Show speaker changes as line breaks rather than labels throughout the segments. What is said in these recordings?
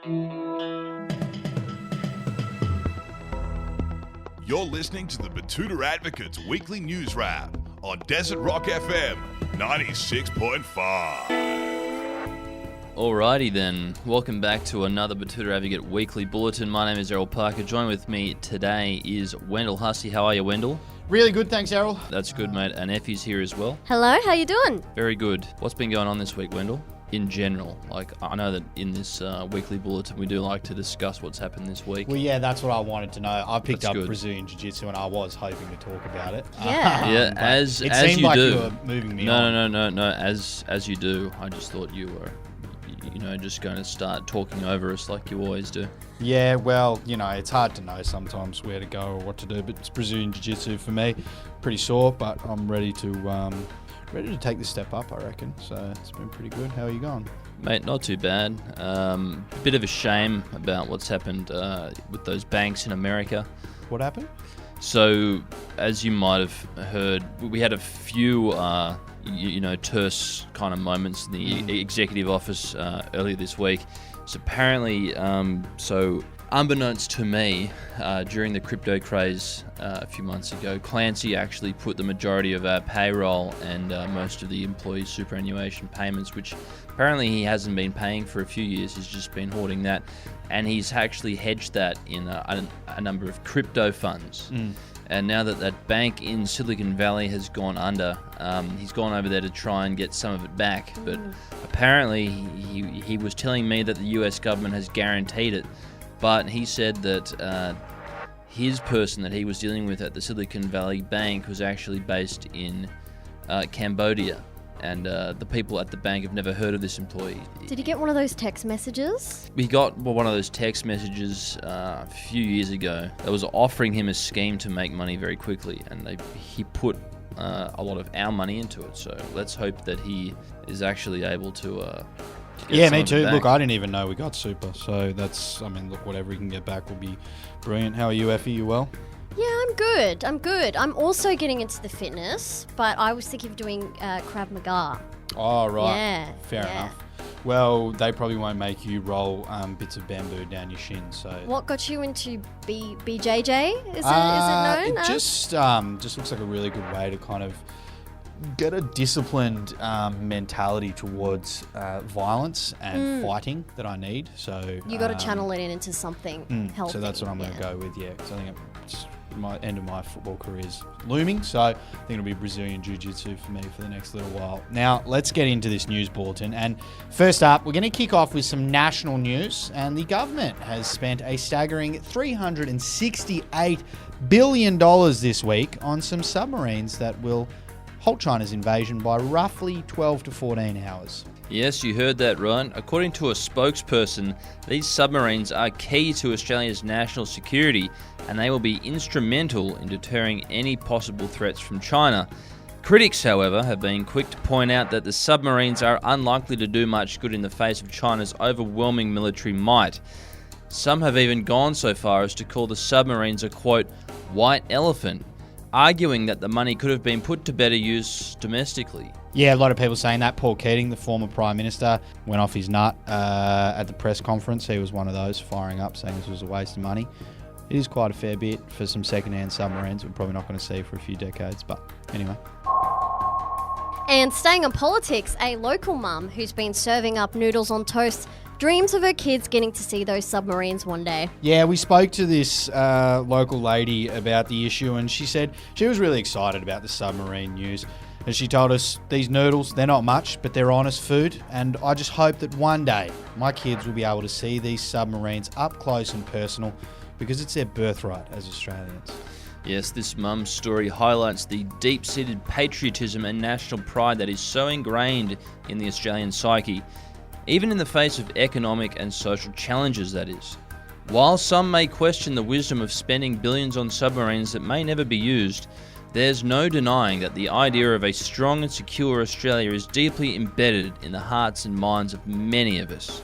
You're listening to the Betoota Advocate's weekly news wrap on Desert Rock FM 96.5.
Alrighty then, welcome back to another Betoota Advocate weekly bulletin. My name is Errol Parker. Joined with me today is Wendell Hussey. How are you, Wendell?
Really good, thanks, Errol.
That's good, mate. And Effie's here as well.
Hello, how you doing?
Very good. What's been going on this week, Wendell? In general, like I know that in this weekly bulletin we do like to discuss what's happened this week.
Well, yeah, that's what I wanted to know. I picked
That's
up
good.
Brazilian Jiu-Jitsu and I was hoping to talk about it.
Yeah.
Yeah,
But
as
it
as
seemed
you
like
do.
you were moving me on.
No. As you do. I just thought you were, just going to start talking over us like you always do.
Yeah, well, it's hard to know sometimes where to go or what to do, but it's Brazilian Jiu-Jitsu for me. Pretty sore, but I'm ready to take this step up, I reckon. So it's been pretty good. How are you going?
Mate, not too bad. Bit of a shame about what's happened with those banks in America.
What happened?
So, as you might have heard, we had a few, terse kind of moments in the executive office earlier this week. So apparently, unbeknownst to me, during the crypto craze a few months ago, Clancy actually put the majority of our payroll and most of the employee superannuation payments, which apparently he hasn't been paying for a few years, he's just been hoarding that, and he's actually hedged that in a number of crypto funds. And now that that bank in Silicon Valley has gone under, he's gone over there to try and get some of it back. But apparently he was telling me that the US government has guaranteed it. But he said that his person that he was dealing with at the Silicon Valley Bank was actually based in Cambodia. And the people at the bank have never heard of this employee.
Did you get one of those text messages?
We got one of those text messages a few years ago that was offering him a scheme to make money very quickly. And he put a lot of our money into it. So let's hope that he is actually able to...
Yeah, me too. Look, I didn't even know we got super. So whatever we can get back will be brilliant. How are you, Effie? You well?
Yeah, I'm good. I'm also getting into the fitness, but I was thinking of doing Krav Maga.
Oh, right.
Yeah.
Fair enough. Well, they probably won't make you roll bits of bamboo down your shin. So
What got you into BJJ? Is it known?
It just looks like a really good way to kind of get a disciplined mentality towards violence and fighting that I need. So
You got to channel it into something healthy.
So that's what I'm going to go with, yeah. Because I think it's my end of my football career is looming. So I think it'll be Brazilian Jiu-Jitsu for me for the next little while. Now, let's get into this news bulletin. And first up, we're going to kick off with some national news. And the government has spent a staggering $368 billion this week on some submarines that will halt China's invasion by roughly 12 to 14 hours.
Yes, you heard that right. According to a spokesperson, these submarines are key to Australia's national security and they will be instrumental in deterring any possible threats from China. Critics, however, have been quick to point out that the submarines are unlikely to do much good in the face of China's overwhelming military might. Some have even gone so far as to call the submarines a, quote, white elephant, arguing that the money could have been put to better use domestically.
Yeah, a lot of people saying that. Paul Keating, the former Prime Minister, went off his nut at the press conference. He was one of those firing up, saying this was a waste of money. It is quite a fair bit for some second-hand submarines we're probably not going to see for a few decades, but anyway.
And staying on politics, a local mum who's been serving up noodles on toast dreams of her kids getting to see those submarines one day.
Yeah, we spoke to this local lady about the issue and she said she was really excited about the submarine news. And she told us, these noodles, they're not much, but they're honest food. And I just hope that one day my kids will be able to see these submarines up close and personal because it's their birthright as Australians.
Yes, this mum's story highlights the deep-seated patriotism and national pride that is so ingrained in the Australian psyche, even in the face of economic and social challenges, that is. While some may question the wisdom of spending billions on submarines that may never be used, there's no denying that the idea of a strong and secure Australia is deeply embedded in the hearts and minds of many of us.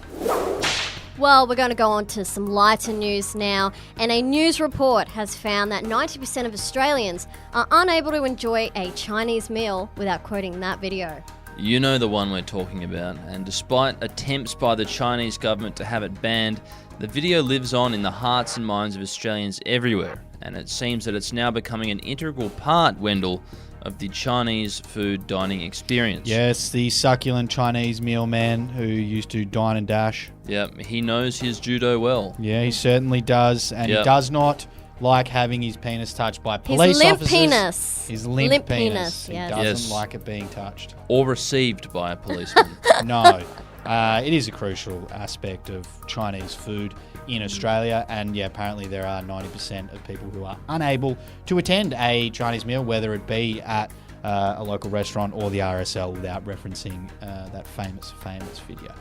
Well, we're going to go on to some lighter news now, and a news report has found that 90% of Australians are unable to enjoy a Chinese meal without quoting that video.
You know the one we're talking about, and despite attempts by the Chinese government to have it banned, the video lives on in the hearts and minds of Australians everywhere, and it seems that it's now becoming an integral part, Wendell, of the Chinese food dining experience.
Yes, the succulent Chinese meal man who used to dine and dash.
Yep, he knows his judo well.
Yeah, he certainly does, and
Yep.
he does not like having his penis touched by police
His limp
officers.
penis.
His limp penis. He
yes.
doesn't
Yes.
like it being touched.
Or received by a policeman.
No. It is a crucial aspect of Chinese food in Australia, and yeah, apparently there are 90% of people who are unable to attend a Chinese meal, whether it be at a local restaurant or the RSL, without referencing that famous video.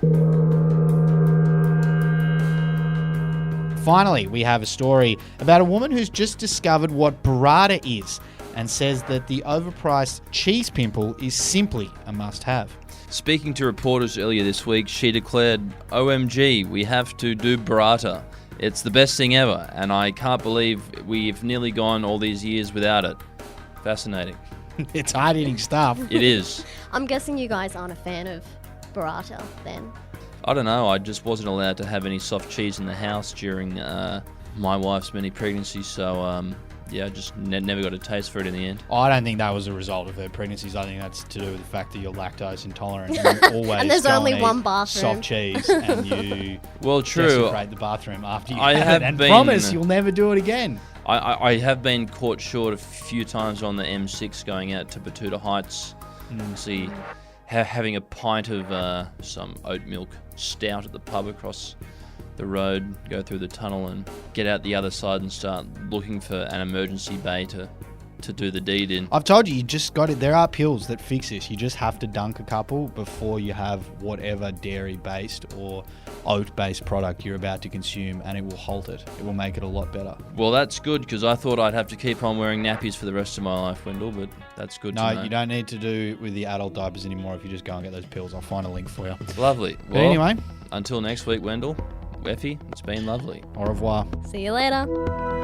Finally, we have a story about a woman who's just discovered what burrata is and says that the overpriced cheese pimple is simply a must-have.
Speaking to reporters earlier this week, she declared, "OMG, we have to do burrata. It's the best thing ever, and I can't believe we've nearly gone all these years without it." Fascinating.
It's hard-eating stuff.
It is.
I'm guessing you guys aren't a fan of burrata then.
I don't know, I just wasn't allowed to have any soft cheese in the house during my wife's many pregnancies, so yeah, I just never got a taste for it in the end.
I don't think that was a result of her pregnancies. I think that's to do with the fact that you're lactose intolerant and you always
And there's
go
only
and
one
eat
bathroom.
soft cheese and you
Well, true.
desecrate the bathroom after you
I
have
have
it and
been-
promise you'll never do it again.
I have been caught short a few times on the M6 going out to Betoota Heights. See, having a pint of some oat milk stout at the pub across the road, go through the tunnel and get out the other side and start looking for an emergency bay to do the deed in.
I've told you just got it. There are pills that fix this. You just have to dunk a couple before you have whatever dairy-based or oat-based product you're about to consume, and it will halt it. It will make it a lot better.
Well, that's good, because I thought I'd have to keep on wearing nappies for the rest of my life, Wendell, but that's good to know.
No, you don't need to do with the adult diapers anymore if you just go and get those pills. I'll find a link for you.
Lovely.
But anyway,
until next week, Wendell, Effie, it's been lovely.
au revoir.
See you later.